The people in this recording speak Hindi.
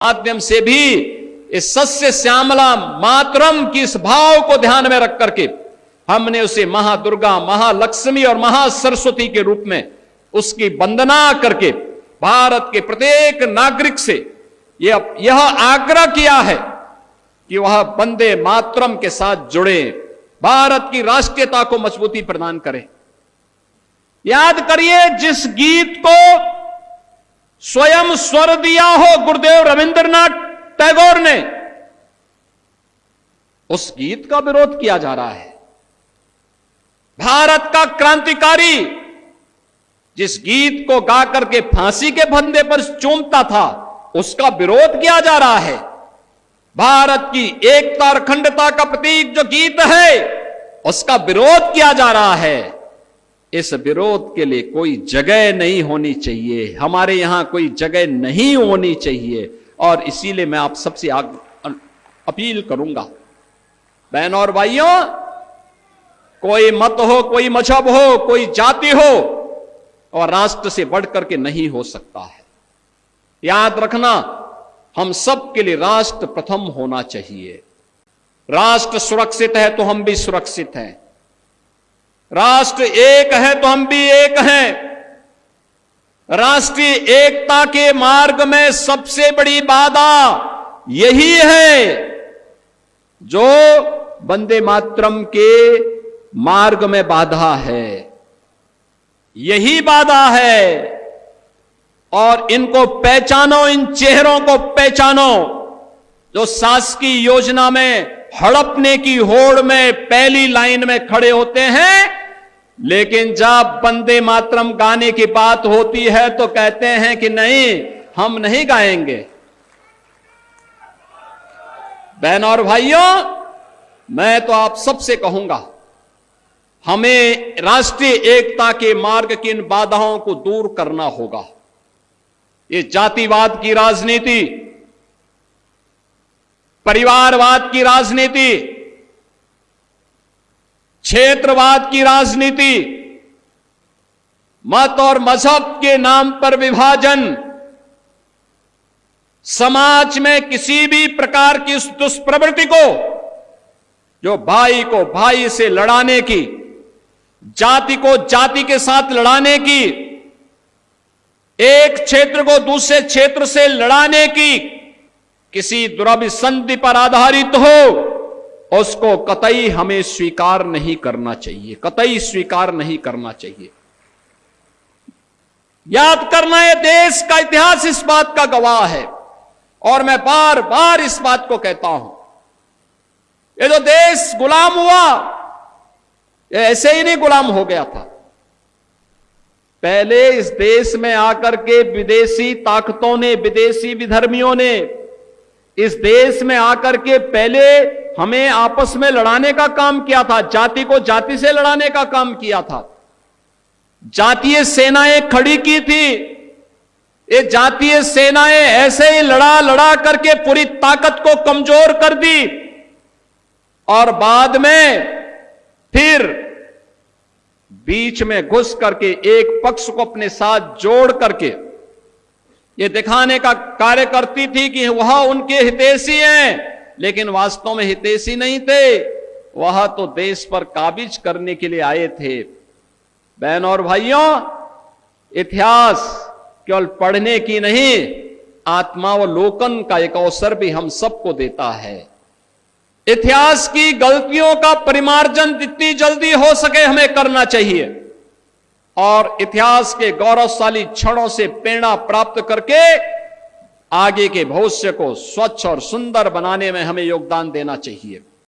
माध्यम से भी इस सस्य श्यामला मातरम की इस भाव को ध्यान में रख करके हमने उसे महादुर्गा, महालक्ष्मी और महासरस्वती के रूप में उसकी वंदना करके भारत के प्रत्येक नागरिक से यह आग्रह किया है कि वह वंदे मातरम के साथ जुड़े, भारत की राष्ट्रीयता को मजबूती प्रदान करें। याद करिए, जिस गीत को स्वयं स्वर दिया हो गुरुदेव रविंद्रनाथ टैगोर ने, उस गीत का विरोध किया जा रहा है। भारत का क्रांतिकारी जिस गीत को गा करके फांसी के फंदे पर चूमता था, उसका विरोध किया जा रहा है। भारत की एकता और अखंडता का प्रतीक जो गीत है, उसका विरोध किया जा रहा है। इस विरोध के लिए कोई जगह नहीं होनी चाहिए, हमारे यहां कोई जगह नहीं होनी चाहिए। और इसीलिए मैं आप सबसे अपील करूंगा, बहनों और भाइयों, कोई मत हो, कोई मजहब हो, कोई जाति हो, और राष्ट्र से बढ़ करके नहीं हो सकता है। याद रखना, हम सब के लिए राष्ट्र प्रथम होना चाहिए। राष्ट्र सुरक्षित है तो हम भी सुरक्षित हैं, राष्ट्र एक है तो हम भी एक हैं। राष्ट्रीय एकता के मार्ग में सबसे बड़ी बाधा यही है जो वंदे मातरम के मार्ग में बाधा है, यही बाधा है। और इनको पहचानो, इन चेहरों को पहचानो जो शासकीय योजना में हड़पने की होड़ में पहली लाइन में खड़े होते हैं, लेकिन जब वंदे मातरम गाने की बात होती है तो कहते हैं कि नहीं, हम नहीं गाएंगे। बहनों और भाइयों, मैं तो आप सबसे कहूंगा, हमें राष्ट्रीय एकता के मार्ग की इन बाधाओं को दूर करना होगा। ये जातिवाद की राजनीति, परिवारवाद की राजनीति, क्षेत्रवाद की राजनीति, मत और मजहब के नाम पर विभाजन, समाज में किसी भी प्रकार की उस दुष्प्रवृत्ति को जो भाई को भाई से लड़ाने की, जाति को जाति के साथ लड़ाने की, एक क्षेत्र को दूसरे क्षेत्र से लड़ाने की, किसी दुराभिसंधि पर आधारित हो, उसको कतई हमें स्वीकार नहीं करना चाहिए, कतई स्वीकार नहीं करना चाहिए। याद करना, यह देश का इतिहास इस बात का गवाह है, और मैं बार बार इस बात को कहता हूं, ये जो देश गुलाम हुआ, ये ऐसे ही नहीं गुलाम हो गया था। पहले इस देश में आकर के विदेशी ताकतों ने, विदेशी विधर्मियों ने इस देश में आकर के पहले हमें आपस में लड़ाने का काम किया था, जाति को जाति से लड़ाने का काम किया था, जातीय सेनाएं खड़ी की थी। ये जातीय सेनाएं ऐसे ही लड़ा करके पूरी ताकत को कमजोर कर दी, और बाद में फिर बीच में घुस करके एक पक्ष को अपने साथ जोड़ करके ये दिखाने का कार्य करती थी कि वह उनके हितैषी हैं, लेकिन वास्तव में हितैषी नहीं थे, वह तो देश पर काबिज करने के लिए आए थे। बहनों और भाइयों, इतिहास केवल पढ़ने की नहीं, आत्मावलोकन का एक अवसर भी हम सबको देता है। इतिहास की गलतियों का परिमार्जन जितनी जल्दी हो सके हमें करना चाहिए, और इतिहास के गौरवशाली क्षणों से प्रेरणा प्राप्त करके आगे के भविष्य को स्वच्छ और सुंदर बनाने में हमें योगदान देना चाहिए।